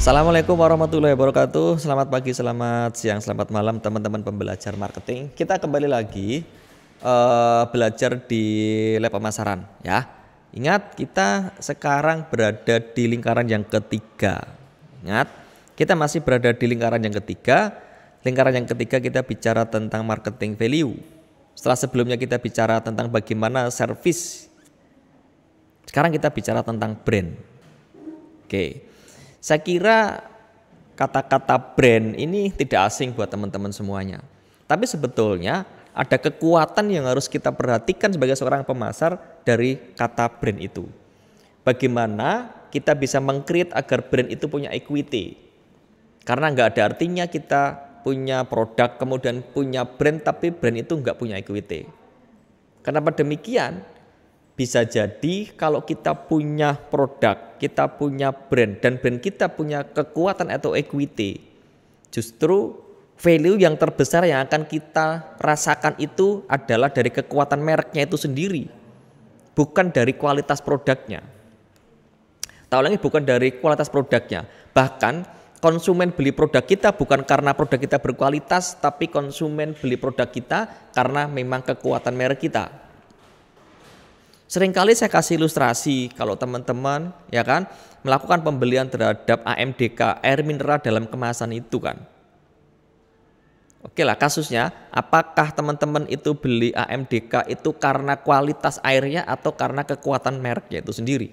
Assalamualaikum warahmatullahi wabarakatuh. Selamat pagi, selamat siang, selamat malam teman-teman pembelajar marketing. Kita kembali lagi belajar di lab pemasaran ya. Ingat, kita sekarang berada di lingkaran yang ketiga. Ingat, kita masih berada di lingkaran yang ketiga. Lingkaran yang ketiga kita bicara tentang marketing value. Setelah sebelumnya kita bicara tentang bagaimana service. Sekarang kita bicara tentang brand. Oke. Saya kira kata-kata brand ini tidak asing buat teman-teman semuanya. Tapi sebetulnya ada kekuatan yang harus kita perhatikan sebagai seorang pemasar dari kata brand itu. Bagaimana kita bisa meng-create agar brand itu punya equity. Karena nggak ada artinya kita punya produk kemudian punya brand tapi brand itu nggak punya equity. Kenapa demikian? Bisa jadi kalau kita punya produk, kita punya brand, dan brand kita punya kekuatan atau equity, justru value yang terbesar yang akan kita rasakan itu adalah dari kekuatan mereknya itu sendiri, bukan dari kualitas produknya. Tahu lagi, bukan dari kualitas produknya. Bahkan konsumen beli produk kita bukan karena produk kita berkualitas, tapi konsumen beli produk kita karena memang kekuatan merek kita. Seringkali saya kasih ilustrasi kalau teman-teman ya kan melakukan pembelian terhadap AMDK, air mineral dalam kemasan itu kan. Oke lah, kasusnya apakah teman-teman itu beli AMDK itu karena kualitas airnya atau karena kekuatan mereknya itu sendiri.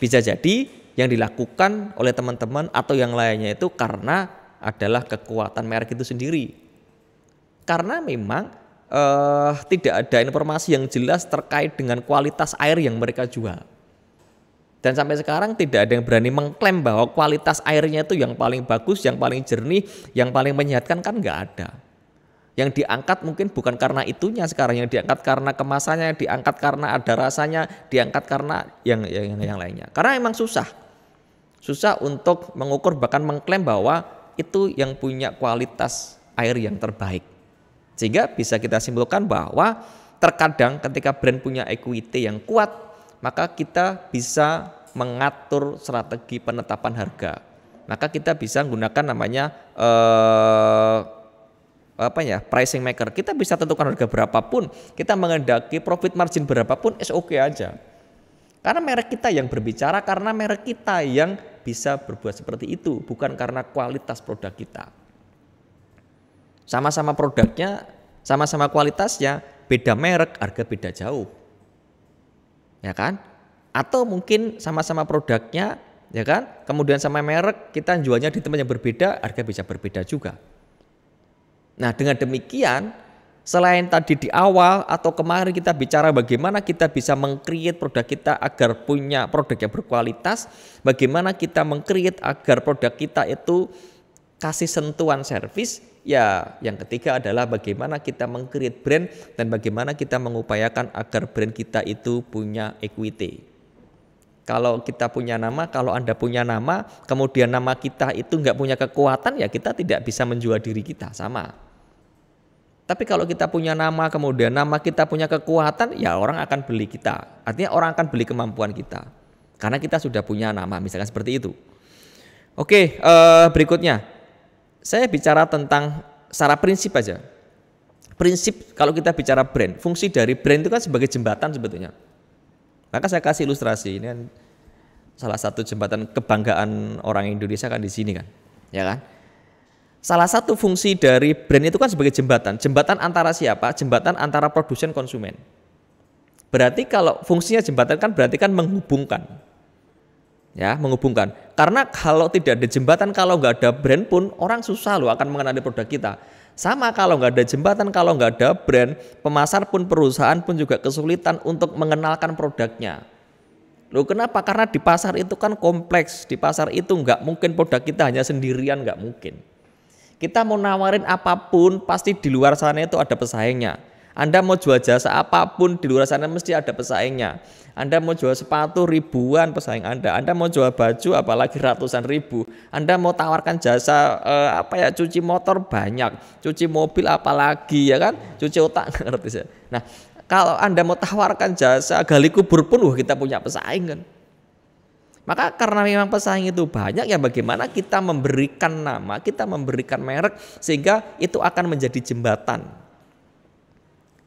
Bisa jadi yang dilakukan oleh teman-teman atau yang lainnya itu karena adalah kekuatan merek itu sendiri. Karena memang tidak ada informasi yang jelas terkait dengan kualitas air yang mereka jual. Dan sampai sekarang tidak ada yang berani mengklaim bahwa kualitas airnya itu yang paling bagus, yang paling jernih, yang paling menyehatkan, kan nggak ada. Yang diangkat mungkin bukan karena itunya sekarang, yang diangkat karena kemasannya, diangkat karena ada rasanya, diangkat karena yang lainnya. Karena memang susah untuk mengukur bahkan mengklaim bahwa itu yang punya kualitas air yang terbaik. Sehingga bisa kita simpulkan bahwa terkadang ketika brand punya equity yang kuat, maka kita bisa mengatur strategi penetapan harga. Maka kita bisa menggunakan namanya pricing maker. Kita bisa tentukan harga berapapun, kita menghendaki profit margin berapapun, oke aja. Karena merek kita yang berbicara, karena merek kita yang bisa berbuat seperti itu, bukan karena kualitas produk kita. Sama-sama produknya, sama-sama kualitasnya, beda merek, harga beda jauh. Ya kan? Atau mungkin sama-sama produknya, ya kan? Kemudian sama merek, kita jualnya di tempat yang berbeda, harga bisa berbeda juga. Nah, dengan demikian, selain tadi di awal atau kemarin kita bicara bagaimana kita bisa meng-create produk kita agar punya produk yang berkualitas, bagaimana kita meng-create agar produk kita itu kasih sentuhan servis, ya yang ketiga adalah bagaimana kita meng-create brand dan bagaimana kita mengupayakan agar brand kita itu punya equity. Kalau kita punya nama, kalau Anda punya nama, kemudian nama kita itu nggak punya kekuatan, ya kita tidak bisa menjual diri kita, sama. Tapi kalau kita punya nama, kemudian nama kita punya kekuatan, ya orang akan beli kita. Artinya orang akan beli kemampuan kita. Karena kita sudah punya nama, misalkan seperti itu. Oke, berikutnya. Saya bicara tentang secara prinsip aja. Prinsip kalau kita bicara brand, fungsi dari brand itu kan sebagai jembatan sebetulnya. Maka saya kasih ilustrasi, ini kan salah satu jembatan kebanggaan orang Indonesia kan di sini kan, ya kan? Salah satu fungsi dari brand itu kan sebagai jembatan. Jembatan antara siapa? Jembatan antara produsen konsumen. Berarti kalau fungsinya jembatan kan berarti kan menghubungkan. Ya, menghubungkan. Karena kalau tidak ada jembatan, kalau nggak ada brand pun orang susah loh akan mengenali produk kita. Sama kalau nggak ada jembatan, kalau nggak ada brand, pemasar pun perusahaan pun juga kesulitan untuk mengenalkan produknya. Loh, kenapa? Karena di pasar itu kan kompleks. Di pasar itu nggak mungkin produk kita hanya sendirian, nggak mungkin. Kita mau nawarin apapun pasti di luar sana itu ada pesaingnya. Anda mau jual jasa apapun di luar sana mesti ada pesaingnya. Anda mau jual sepatu ribuan pesaing Anda. Anda mau jual baju apalagi ratusan ribu. Anda mau tawarkan jasa cuci motor banyak, cuci mobil apalagi ya kan, cuci otak ngerti saya. Nah, kalau Anda mau tawarkan jasa gali kubur pun kita punya pesaing kan. Maka karena memang pesaing itu banyak, ya bagaimana kita memberikan nama, kita memberikan merek sehingga itu akan menjadi jembatan.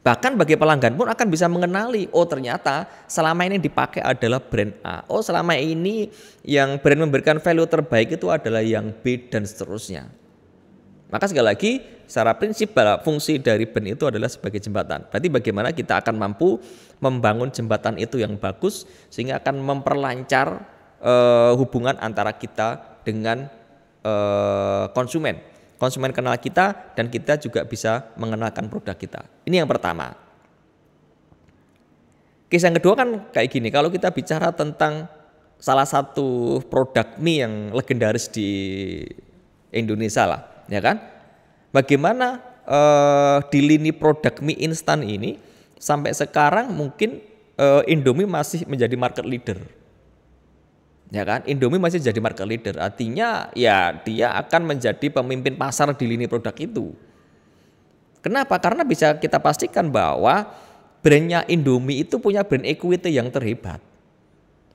Bahkan bagi pelanggan pun akan bisa mengenali, oh ternyata selama ini dipakai adalah brand A. Oh selama ini yang brand memberikan value terbaik itu adalah yang B dan seterusnya. Maka sekali lagi secara prinsip fungsi dari brand itu adalah sebagai jembatan. Berarti bagaimana kita akan mampu membangun jembatan itu yang bagus sehingga akan memperlancar hubungan antara kita dengan konsumen. Konsumen kenal kita dan kita juga bisa mengenalkan produk kita. Ini yang pertama. Kisah yang kedua kan kayak gini, kalau kita bicara tentang salah satu produk mie yang legendaris di Indonesia lah, ya kan? Bagaimana di lini produk mie instan ini sampai sekarang mungkin Indomie masih menjadi market leader. Ya kan, Indomie masih jadi market leader, artinya ya dia akan menjadi pemimpin pasar di lini produk itu. Kenapa? Karena bisa kita pastikan bahwa brandnya Indomie itu punya brand equity yang terhebat.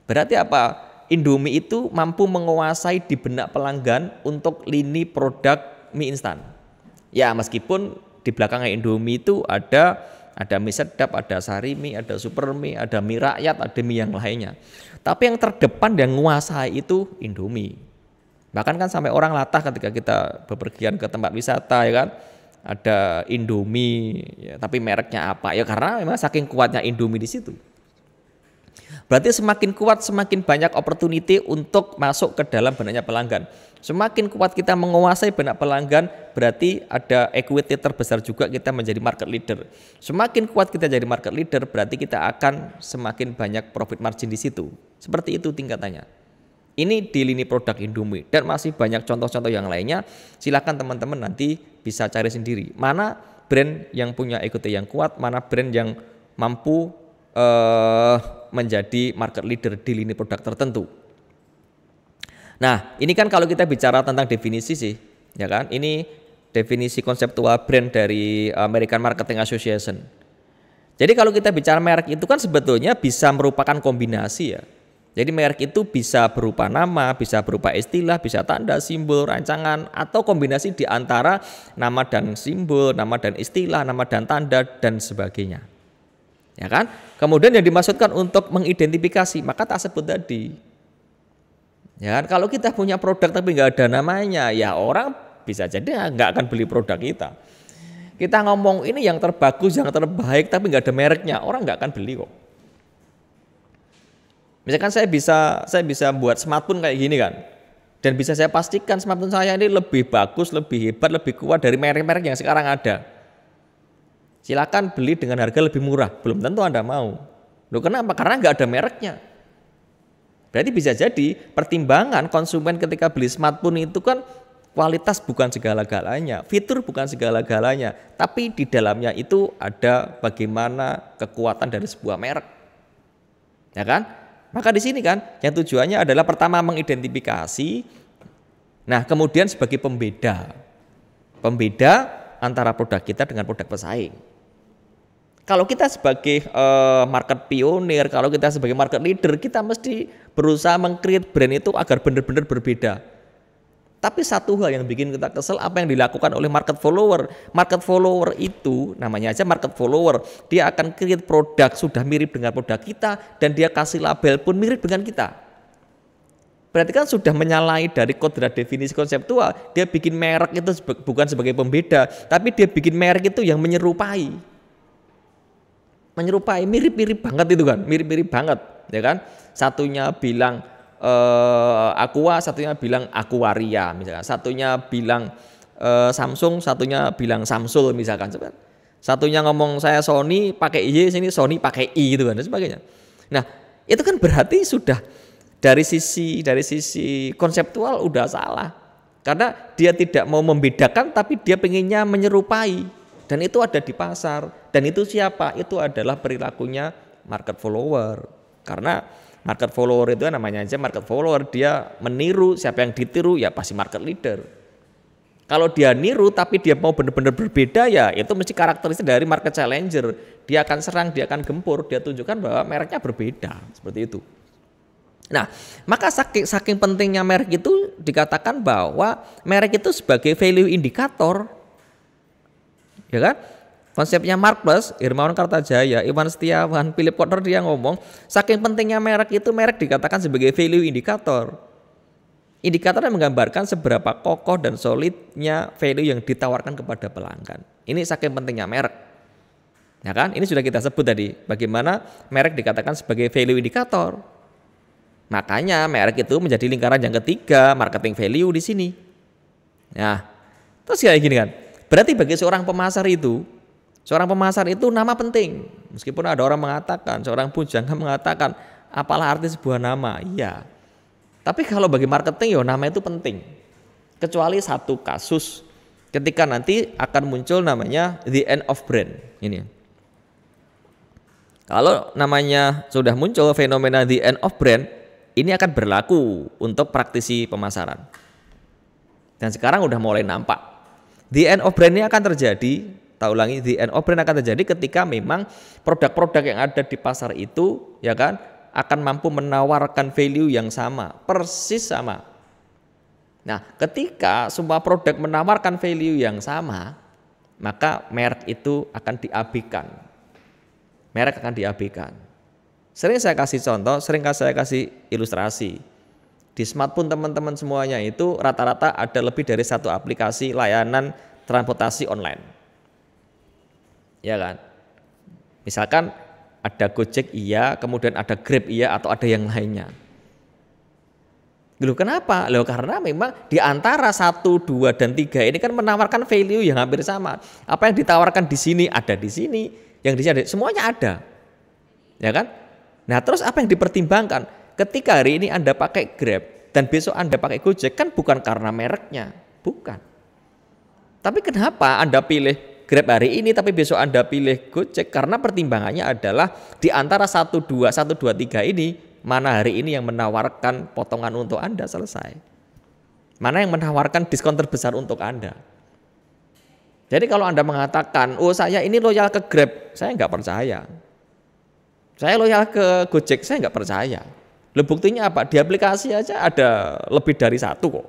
Berarti apa? Indomie itu mampu menguasai di benak pelanggan untuk lini produk mie instan. Ya meskipun di belakangnya Indomie itu ada mie sedap, ada sari mie, ada super mie, ada mie rakyat, ada mie yang lainnya. Tapi yang terdepan dan menguasai itu Indomie. Bahkan kan sampai orang latah ketika kita bepergian ke tempat wisata, ya kan, ada Indomie, ya, tapi mereknya apa? Ya karena memang saking kuatnya Indomie di situ. Berarti semakin kuat semakin banyak opportunity untuk masuk ke dalam benaknya pelanggan. Semakin kuat kita menguasai benak pelanggan, berarti ada equity terbesar juga kita menjadi market leader. Semakin kuat kita jadi market leader, berarti kita akan semakin banyak profit margin di situ. Seperti itu tingkatannya. Ini di lini produk Indomie dan masih banyak contoh-contoh yang lainnya. Silakan teman-teman nanti bisa cari sendiri. Mana brand yang punya equity yang kuat, mana brand yang mampu menjadi market leader di lini produk tertentu. Nah, ini kan kalau kita bicara tentang definisi sih, ya kan? Ini definisi konseptual brand dari American Marketing Association. Jadi kalau kita bicara merek itu kan sebetulnya bisa merupakan kombinasi ya. Jadi merek itu bisa berupa nama, bisa berupa istilah, bisa tanda, simbol, rancangan, atau kombinasi di antara nama dan simbol, nama dan istilah, nama dan tanda, dan sebagainya. Ya kan? Kemudian yang dimaksudkan untuk mengidentifikasi, maka tak sebut tadi. Ya kan? Kalau kita punya produk tapi nggak ada namanya, ya orang bisa jadi nggak akan beli produk kita. Kita ngomong ini yang terbagus, yang terbaik, tapi nggak ada mereknya, orang nggak akan beli kok. Misalkan saya bisa buat smartphone kayak gini kan, dan bisa saya pastikan smartphone saya ini lebih bagus, lebih hebat, lebih kuat dari merek-merek yang sekarang ada. Silakan beli dengan harga lebih murah, belum tentu Anda mau. Loh kenapa? Karena nggak ada mereknya. Berarti bisa jadi pertimbangan konsumen ketika beli smartphone itu kan kualitas bukan segala-galanya, fitur bukan segala-galanya, tapi di dalamnya itu ada bagaimana kekuatan dari sebuah merek. Ya kan? Maka di sini kan yang tujuannya adalah pertama mengidentifikasi, nah kemudian sebagai pembeda antara produk kita dengan produk pesaing. Kalau kita sebagai market pionir, kalau kita sebagai market leader, kita mesti berusaha meng-create brand itu agar benar-benar berbeda. Tapi satu hal yang bikin kita kesel apa yang dilakukan oleh market follower. Market follower itu namanya aja market follower. Dia akan create produk sudah mirip dengan produk kita dan dia kasih label pun mirip dengan kita. Berarti kan sudah menyalahi dari kodrat definisi konseptual. Dia bikin merek itu bukan sebagai pembeda, tapi dia bikin merek itu yang menyerupai, mirip-mirip banget itu kan, mirip-mirip banget, ya kan? Satunya bilang Aqua, satunya bilang Aquaria, misalkan. Satunya bilang Samsung, satunya bilang Samsul, misalkan. Satunya ngomong saya Sony pakai Y, sini Sony pakai I, gitu kan, dan sebagainya. Nah, itu kan berarti sudah dari sisi konseptual udah salah, karena dia tidak mau membedakan, tapi dia pengennya menyerupai. Dan itu ada di pasar. Dan itu siapa? Itu adalah perilakunya market follower. Karena market follower itu namanya aja market follower. Dia meniru, siapa yang ditiru ya pasti market leader. Kalau dia niru tapi dia mau benar-benar berbeda ya itu mesti karakteristik dari market challenger. Dia akan serang, dia akan gempur, dia tunjukkan bahwa mereknya berbeda. Seperti itu. Nah, maka saking pentingnya merek itu dikatakan bahwa merek itu sebagai value indikator, ya kan? Konsepnya Mark Plus, Hermawan Kartajaya, Iwan Setiawan, Philip Kotler dia ngomong, saking pentingnya merek itu, merek dikatakan sebagai value indikator. Indikator yang menggambarkan seberapa kokoh dan solidnya value yang ditawarkan kepada pelanggan. Ini saking pentingnya merek. Ya kan? Ini sudah kita sebut tadi, bagaimana merek dikatakan sebagai value indikator. Makanya merek itu menjadi lingkaran yang ketiga, marketing value di sini. Nah, terus kayak gini kan. Berarti bagi seorang pemasar itu nama penting. Meskipun ada orang mengatakan, seorang pujangga mengatakan, apalah arti sebuah nama? Iya. Tapi kalau bagi marketing nama itu penting. Kecuali satu kasus ketika nanti akan muncul namanya the end of brand. Ini. Kalau namanya sudah muncul fenomena the end of brand, ini akan berlaku untuk praktisi pemasaran. Dan sekarang udah mulai nampak. The end of brand ini akan terjadi, the end of brand akan terjadi ketika memang produk-produk yang ada di pasar itu, ya kan, akan mampu menawarkan value yang sama, persis sama. Nah, ketika semua produk menawarkan value yang sama, maka merek itu akan diabaikan. Merek akan diabaikan. Sering saya kasih contoh, sering saya kasih ilustrasi. Di smartphone teman-teman semuanya itu rata-rata ada lebih dari satu aplikasi layanan transportasi online. Ya kan? Misalkan ada Gojek iya, kemudian ada Grab iya, atau ada yang lainnya. Loh kenapa? Loh karena memang di antara 1, 2, dan 3 ini kan menawarkan value yang hampir sama. Apa yang ditawarkan di sini ada di sini, yang di sini ada, semuanya ada. Ya kan? Nah terus apa yang dipertimbangkan? Ketika hari ini Anda pakai Grab dan besok Anda pakai Gojek, kan bukan karena mereknya, bukan. Tapi kenapa Anda pilih Grab hari ini tapi besok Anda pilih Gojek? Karena pertimbangannya adalah di antara 1, 2, 3 ini, mana hari ini yang menawarkan potongan untuk Anda selesai. Mana yang menawarkan diskon terbesar untuk Anda. Jadi kalau Anda mengatakan, oh saya ini loyal ke Grab, saya nggak percaya. Saya loyal ke Gojek, saya nggak percaya. Loh buktinya apa? Di aplikasi aja ada lebih dari satu kok.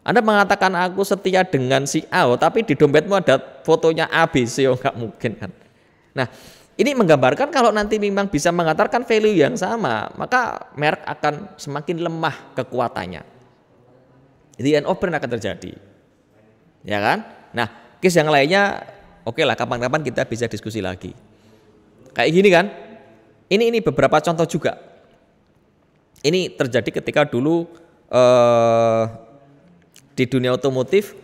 Anda mengatakan aku setia dengan si A, tapi di dompetmu ada fotonya ABC, nggak mungkin kan. Nah ini menggambarkan kalau nanti memang bisa mengatakan value yang sama, maka merek akan semakin lemah kekuatannya. Jadi end of brand akan terjadi. Ya kan? Nah case yang lainnya, oke lah kapan-kapan kita bisa diskusi lagi. Kayak gini kan? Ini beberapa contoh juga. Ini terjadi ketika dulu di dunia otomotif,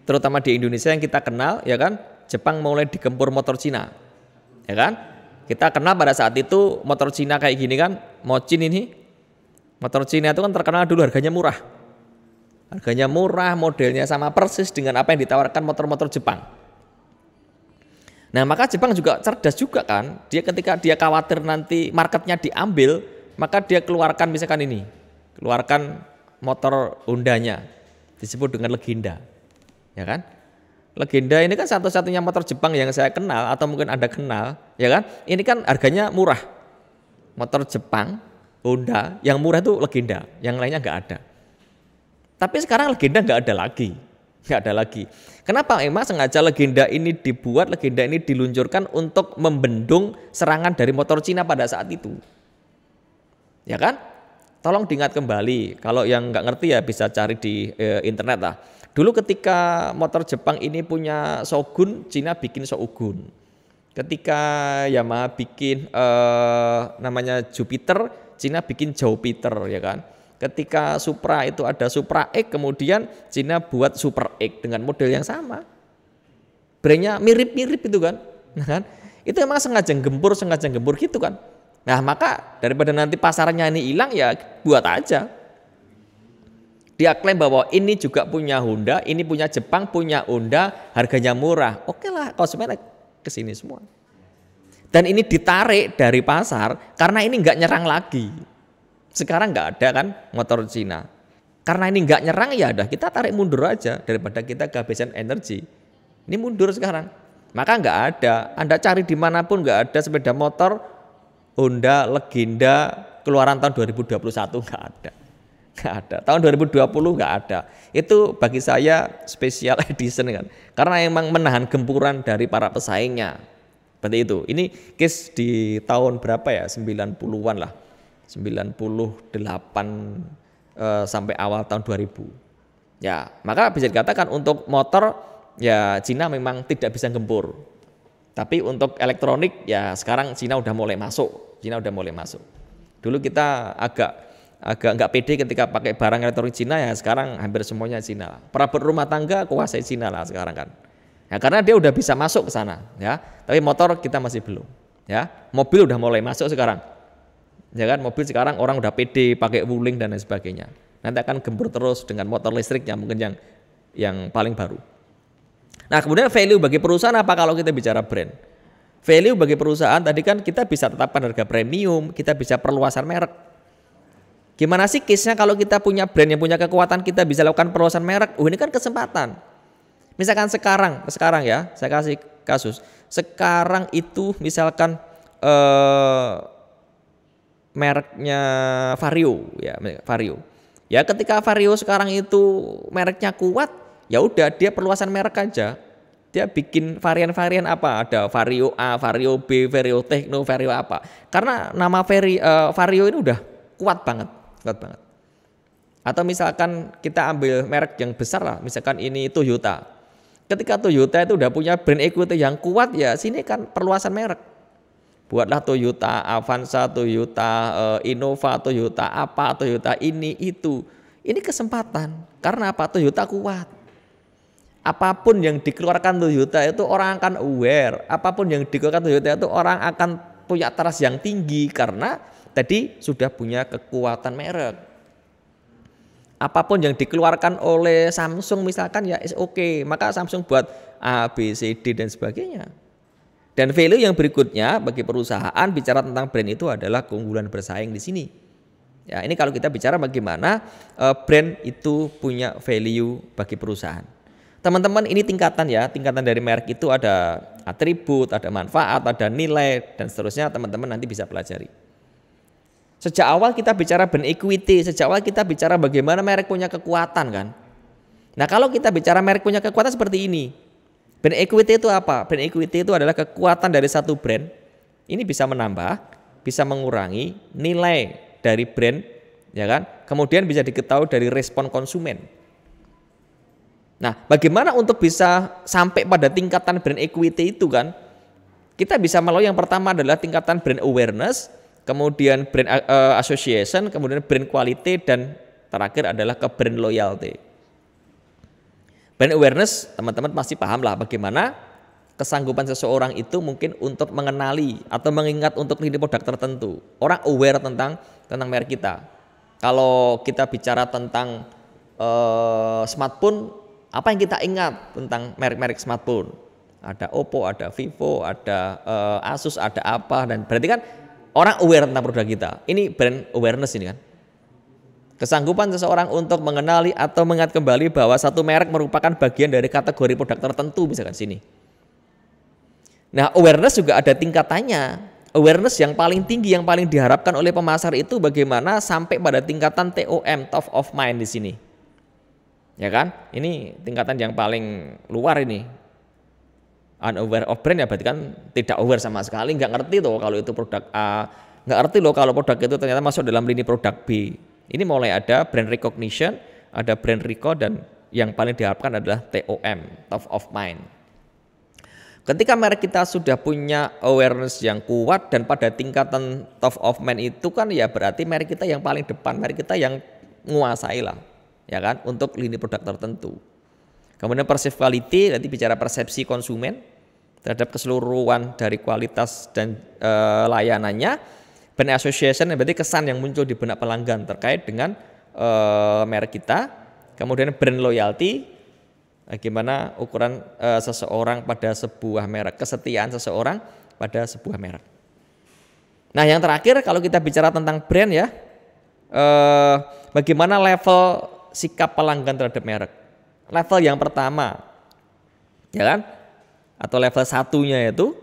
terutama di Indonesia yang kita kenal, ya kan, Jepang mulai digempur motor Cina, ya kan? Kita kenal pada saat itu motor Cina kayak gini kan, Mochin ini, motor Cina itu kan terkenal dulu harganya murah, modelnya sama persis dengan apa yang ditawarkan motor-motor Jepang. Nah maka Jepang juga cerdas juga kan, dia ketika dia khawatir nanti marketnya diambil, maka dia keluarkan misalkan ini, keluarkan motor Hondanya, disebut dengan Legenda, ya kan? Legenda ini kan satu-satunya motor Jepang yang saya kenal atau mungkin Anda kenal, ya kan? Ini kan harganya murah, motor Jepang Honda yang murah itu Legenda, yang lainnya nggak ada. Tapi sekarang Legenda nggak ada lagi. Kenapa? Emang sengaja Legenda ini dibuat, Legenda ini diluncurkan untuk membendung serangan dari motor Cina pada saat itu. Ya kan? Tolong diingat kembali, kalau yang nggak ngerti ya bisa cari di internet lah. Dulu ketika motor Jepang ini punya Shogun, Cina bikin Shogun. Ketika Yamaha bikin namanya Jupiter, Cina bikin Jupiter, ya kan? Ketika Supra itu ada Supra X, kemudian Cina buat Super X dengan model yang sama. Brandnya mirip-mirip itu kan. Nah, kan? Itu emang sengaja gempur gitu kan. Nah maka daripada nanti pasarnya ini hilang ya buat aja. Dia klaim bahwa ini juga punya Honda, ini punya Jepang, punya Honda, harganya murah. Oke lah, konsumen kesini semua. Dan ini ditarik dari pasar karena ini nggak nyerang lagi. Sekarang nggak ada kan motor Cina. Karena ini nggak nyerang ya udah kita tarik mundur aja daripada kita kehabisan energi. Ini mundur sekarang. Maka nggak ada. Anda cari dimanapun nggak ada sepeda motor Honda Legenda keluaran tahun 2021 nggak ada. Nggak ada. Tahun 2020 nggak ada. Itu bagi saya special edition kan. Karena emang menahan gempuran dari para pesaingnya. Seperti itu. Ini case di tahun berapa ya? 90-an lah. 98 sampai awal tahun 2000. Ya, maka bisa dikatakan untuk motor ya Cina memang tidak bisa gempur. Tapi untuk elektronik ya sekarang Cina udah mulai masuk. Dulu kita agak nggak pede ketika pakai barang elektronik Cina, ya sekarang hampir semuanya Cina. Perabot rumah tangga kuasai Cina lah sekarang kan. Ya, karena dia udah bisa masuk ke sana ya. Tapi motor kita masih belum ya. Mobil udah mulai masuk sekarang. Ya kan, mobil sekarang orang udah pede pakai Wuling dan lain sebagainya. Nanti akan gempur terus dengan motor listriknya mungkin yang paling baru. Nah, kemudian value bagi perusahaan apa kalau kita bicara brand? Value bagi perusahaan tadi kan kita bisa tetapkan harga premium, kita bisa perluasan merek. Gimana sih case-nya kalau kita punya brand yang punya kekuatan, kita bisa lakukan perluasan merek? Ini kan kesempatan. Misalkan sekarang ya, saya kasih kasus. Sekarang itu misalkan mereknya Vario ya, Vario. Ya ketika Vario sekarang itu mereknya kuat, ya udah dia perluasan merek aja. Dia bikin varian-varian apa? Ada Vario A, Vario B, Vario Techno, Vario apa? Karena nama Vario ini udah kuat banget. Atau misalkan kita ambil merek yang besar lah, misalkan ini Toyota. Ketika Toyota itu udah punya brand equity yang kuat, ya sini kan perluasan merek. Buatlah Toyota Avanza, Toyota Innova, Toyota apa, Toyota ini itu. Ini kesempatan. Karena apa? Toyota kuat. Apapun yang dikeluarkan Toyota itu orang akan aware. Apapun yang dikeluarkan Toyota itu orang akan punya trust yang tinggi karena tadi sudah punya kekuatan merek. Apapun yang dikeluarkan oleh Samsung misalkan ya is oke. Maka Samsung buat A, B, C, D dan sebagainya. Dan value yang berikutnya bagi perusahaan bicara tentang brand itu adalah keunggulan bersaing di sini. Ya, ini kalau kita bicara bagaimana brand itu punya value bagi perusahaan. Teman-teman, ini tingkatan dari merek itu ada atribut, ada manfaat, ada nilai dan seterusnya, teman-teman nanti bisa pelajari. Sejak awal kita bicara brand equity, sejak awal kita bicara bagaimana merek punya kekuatan kan. Nah, kalau kita bicara merek punya kekuatan seperti ini. Brand equity itu apa? Brand equity itu adalah kekuatan dari satu brand. Ini bisa menambah, bisa mengurangi nilai dari brand, ya kan? Kemudian bisa diketahui dari respon konsumen. Nah, bagaimana untuk bisa sampai pada tingkatan brand equity itu kan? Kita bisa melalui yang pertama adalah tingkatan brand awareness, kemudian brand association, kemudian brand quality, dan terakhir adalah ke brand loyalty. Brand awareness, teman-teman pasti paham lah bagaimana kesanggupan seseorang itu mungkin untuk mengenali atau mengingat untuk lini produk tertentu. Orang aware tentang merek kita. Kalau kita bicara tentang smartphone, apa yang kita ingat tentang merek-merek smartphone? Ada Oppo, ada Vivo, ada Asus, ada apa, dan berarti kan orang aware tentang produk kita. Ini brand awareness ini kan. Kesanggupan seseorang untuk mengenali atau mengingat kembali bahwa satu merek merupakan bagian dari kategori produk tertentu misalkan sini. Nah, awareness juga ada tingkatannya. Awareness yang paling tinggi, yang paling diharapkan oleh pemasar itu bagaimana sampai pada tingkatan TOM, top of mind di sini. Ya kan? Ini tingkatan yang paling luar ini. Unaware of brand ya berarti kan tidak aware sama sekali, nggak ngerti loh kalau itu produk A, nggak ngerti loh kalau produk itu ternyata masuk dalam lini produk B. Ini mulai ada brand recognition, ada brand recall, dan yang paling diharapkan adalah TOM, top of mind. Ketika merek kita sudah punya awareness yang kuat dan pada tingkatan top of mind itu kan ya berarti merek kita yang paling depan, merek kita yang menguasai lah, ya kan, untuk lini produk tertentu. Kemudian perceived quality, nanti bicara persepsi konsumen terhadap keseluruhan dari kualitas dan layanannya. Brand association berarti kesan yang muncul di benak pelanggan terkait dengan merek kita. Kemudian brand loyalty, bagaimana ukuran seseorang pada sebuah merek, kesetiaan seseorang pada sebuah merek. Nah, yang terakhir kalau kita bicara tentang brand ya, bagaimana level sikap pelanggan terhadap merek. Level yang pertama, ya kan? Atau level satunya itu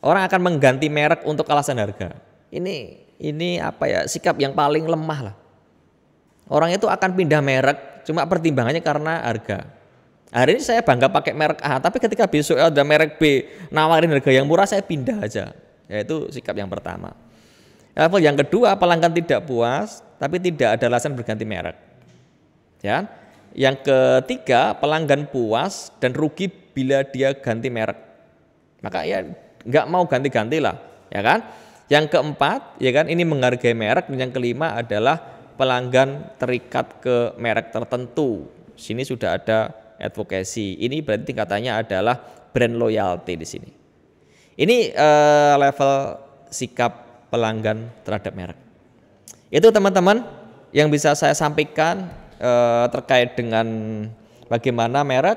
Orang akan mengganti merek untuk alasan harga. Ini apa ya, sikap yang paling lemah lah. Orang itu akan pindah merek cuma pertimbangannya karena harga. Hari ini saya bangga pakai merek A, tapi ketika besok ada merek B nawarin harga yang murah, saya pindah aja. Yaitu sikap yang pertama. Level yang kedua, pelanggan tidak puas tapi tidak ada alasan berganti merek. Ya. Yang ketiga, pelanggan puas dan rugi bila dia ganti merek. Maka ya nggak mau ganti-ganti lah, ya kan? Yang keempat, ya kan, ini menghargai merek. Dan yang kelima adalah pelanggan terikat ke merek tertentu. Sini sudah ada advocacy. Ini berarti tingkatannya adalah brand loyalty di sini. Ini level sikap pelanggan terhadap merek. Itu teman-teman yang bisa saya sampaikan terkait dengan bagaimana merek,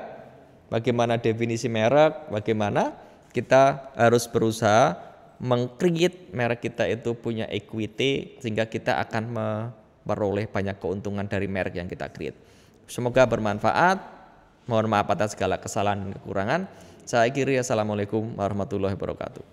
bagaimana definisi merek, bagaimana kita harus berusaha meng-create merek kita itu punya equity sehingga kita akan memperoleh banyak keuntungan dari merek yang kita create. Semoga bermanfaat. Mohon maaf atas segala kesalahan dan kekurangan. Saya akhiri, assalamualaikum warahmatullahi wabarakatuh.